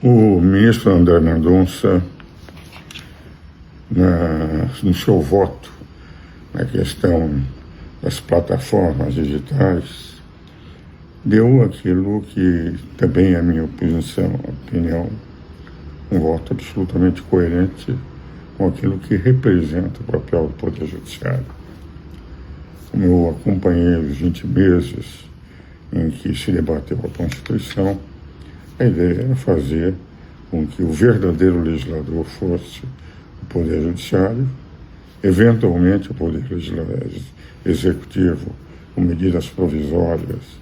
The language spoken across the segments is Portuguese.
O ministro André Mendonça, no seu voto na questão das plataformas digitais, deu aquilo que também é a minha opinião, um voto absolutamente coerente com aquilo que representa o papel do Poder Judiciário. Como eu acompanhei os 20 meses em que se debateu a Constituição, a ideia era fazer com que o verdadeiro legislador fosse o Poder Judiciário, eventualmente o Poder Executivo, com medidas provisórias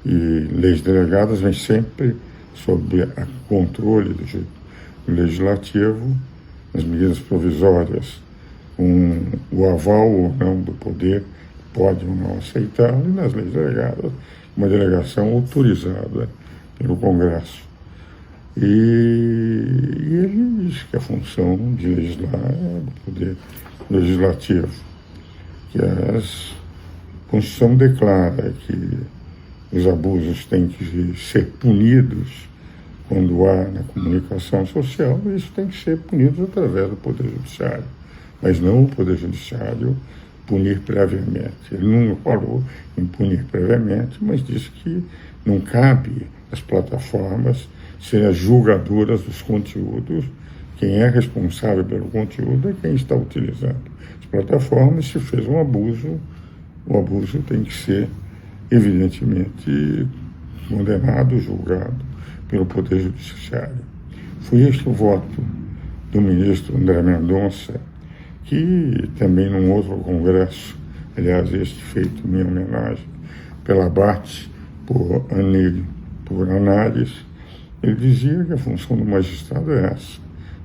e leis delegadas, mas sempre sob o controle do Legislativo, as medidas provisórias, com o aval ou não do Poder, pode ou não aceitá-lo, e nas leis delegadas, uma delegação autorizada pelo Congresso. E ele diz que a função de legislar é do Poder Legislativo, que a Constituição declara que os abusos têm que ser punidos quando há na comunicação social, e isso tem que ser punido através do Poder Judiciário, mas não o Poder Judiciário punir previamente. Ele não falou em punir previamente, mas disse que não cabe às plataformas serem as julgadoras dos conteúdos. Quem é responsável pelo conteúdo é quem está utilizando as plataformas. Se fez um abuso, o abuso tem que ser, evidentemente, condenado, julgado pelo Poder Judiciário. Foi este o voto do ministro André Mendonça, que também num outro congresso, aliás, este feito em minha homenagem, pela BAT, por Análise, ele dizia que a função do magistrado é essa,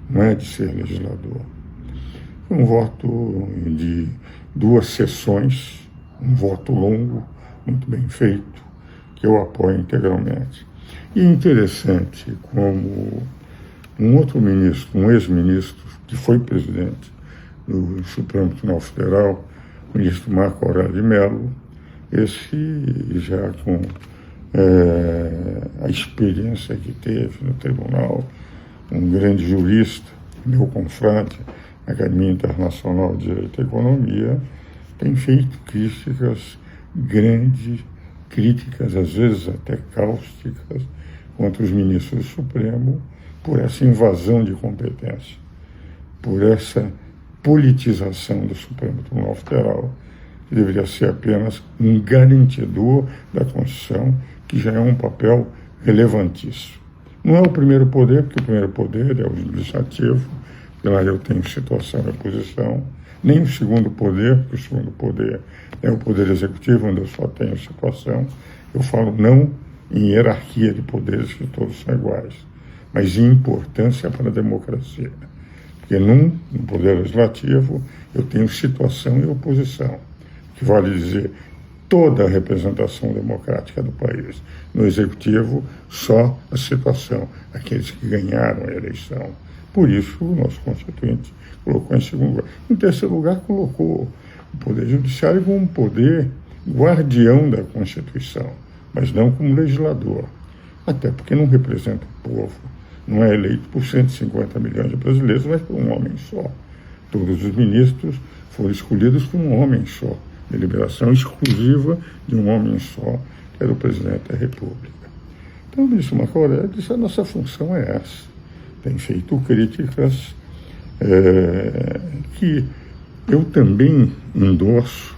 não é de ser legislador. Foi um voto de 2 sessões, um voto longo, muito bem feito, que eu apoio integralmente. E interessante como um outro ministro, um ex-ministro, que foi presidente do Supremo Tribunal Federal, o ministro Marco Aurélio de Mello, esse já com a experiência que teve no tribunal, um grande jurista, meu confrade na Academia Internacional de Direito e Economia, tem feito críticas, às vezes até cáusticas, contra os ministros do Supremo por essa invasão de competência, por essa politização do Supremo Tribunal Federal, que deveria ser apenas um garantidor da Constituição, que já é um papel relevantíssimo. Não é o primeiro poder, porque o primeiro poder é o legislativo, que lá eu tenho situação e posição, nem o segundo poder, porque o segundo poder é o poder executivo, onde eu só tenho situação. Eu falo não em hierarquia de poderes, que todos são iguais, mas em importância para a democracia. Porque no poder legislativo eu tenho situação e oposição, que vale dizer toda a representação democrática do país. No executivo, só a situação, aqueles que ganharam a eleição. Por isso, o nosso constituinte colocou em segundo lugar. Em terceiro lugar, colocou o Poder Judiciário como um poder guardião da Constituição, mas não como legislador. Até porque não representa o povo. Não é eleito por 150 milhões de brasileiros, mas por um homem só. Todos os ministros foram escolhidos por um homem só. Deliberação exclusiva de um homem só, que era o presidente da República. Então, o ministro Marco Aurélio disse: a nossa função é essa. Tem feito críticas que eu também endorso,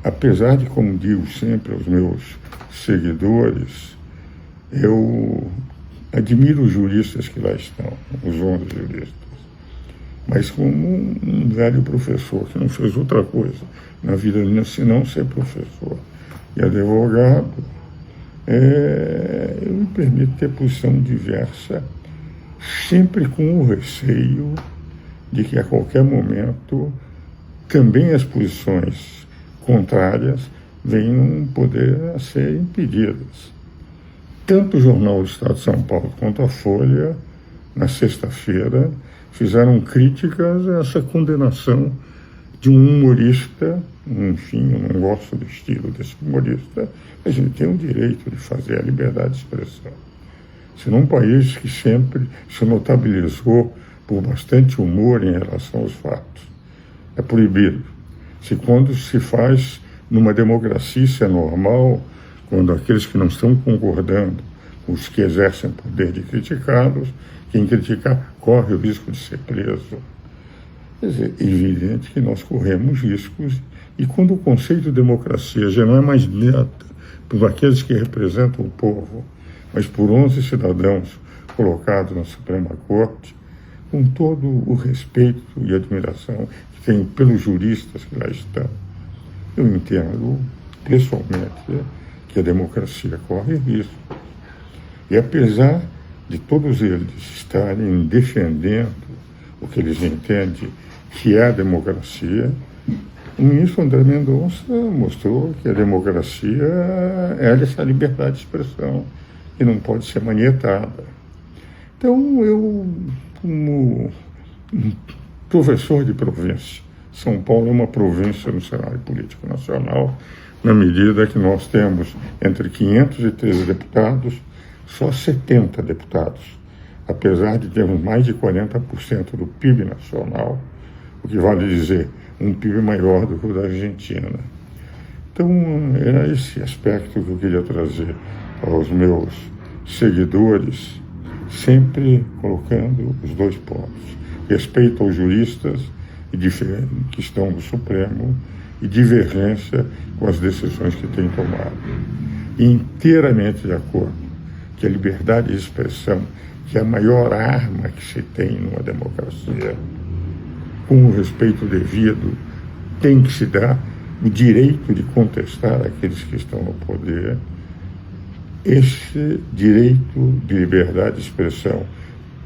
apesar de, como digo sempre aos meus seguidores, eu admiro os juristas que lá estão, os 11 juristas, mas como um velho professor que não fez outra coisa na vida senão ser professor e advogado, eu me permito ter posição diversa, sempre com o receio de que a qualquer momento também as posições contrárias venham poder a ser impedidas. Tanto o jornal do Estado de São Paulo quanto a Folha, na sexta-feira, fizeram críticas a essa condenação de um humorista. Enfim, eu não gosto do estilo desse humorista, mas ele tem o direito de fazer a liberdade de expressão. se num país que sempre se notabilizou por bastante humor em relação aos fatos. É proibido. Se quando se faz numa democracia isso é normal, quando aqueles que não estão concordando, os que exercem poder de criticá-los, quem criticar corre o risco de ser preso. Quer dizer, é evidente que nós corremos riscos, e quando o conceito de democracia já não é mais dado por aqueles que representam o povo, mas por 11 cidadãos colocados na Suprema Corte, com todo o respeito e admiração que tenho pelos juristas que lá estão, eu entendo pessoalmente que a democracia corre risco. E apesar de todos eles estarem defendendo o que eles entendem que é a democracia, o ministro André Mendonça mostrou que a democracia é essa liberdade de expressão, que não pode ser manietada. Então, eu, como professor de província, São Paulo é uma província no cenário político nacional, na medida que nós temos entre 513 deputados, só 70 deputados, apesar de termos mais de 40% do PIB nacional, o que vale dizer um PIB maior do que o da Argentina. Então, era esse aspecto que eu queria trazer aos meus seguidores, sempre colocando os dois pontos: respeito aos juristas que estão no Supremo e divergência com as decisões que têm tomado. Inteiramente de acordo que a liberdade de expressão, que é a maior arma que se tem numa democracia, com o respeito devido, tem que se dar o direito de contestar aqueles que estão no poder. Esse direito de liberdade de expressão,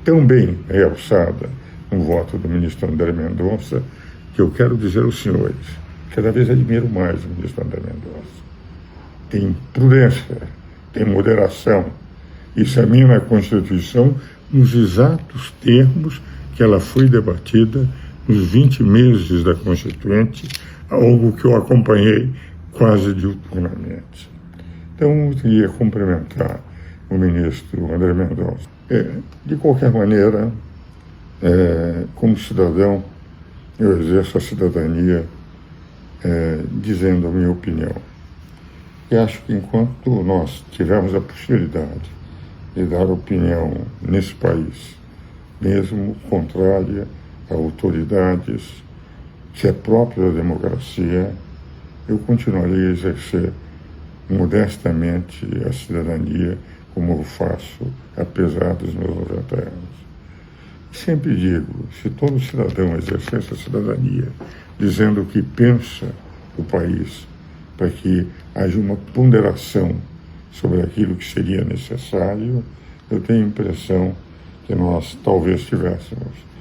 tão bem realçada no voto do ministro André Mendonça, que eu quero dizer aos senhores, cada vez admiro mais o ministro André Mendonça. Tem prudência, tem moderação. Isso é minha Constituição, nos exatos termos que ela foi debatida nos 20 meses da Constituinte, algo que eu acompanhei quase diuturnamente. Então, eu queria cumprimentar o ministro André Mendonça. De qualquer maneira, como cidadão, eu exerço a cidadania dizendo a minha opinião. E acho que enquanto nós tivermos a possibilidade de dar opinião nesse país, mesmo contrária a autoridades que é própria da democracia, eu continuarei a exercer modestamente a cidadania como eu faço, apesar dos meus 90 anos. Sempre digo, se todo cidadão exercesse a cidadania dizendo o que pensa do país, para que haja uma ponderação sobre aquilo que seria necessário, eu tenho a impressão que nós talvez tivéssemos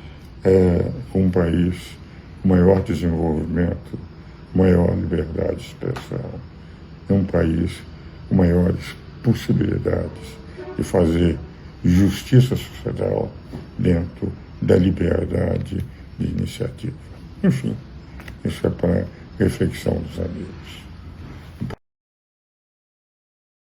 um país com maior desenvolvimento, maior liberdade de expressão, um país com maiores possibilidades de fazer justiça social dentro da liberdade de iniciativa. Enfim, isso é para reflexão dos amigos.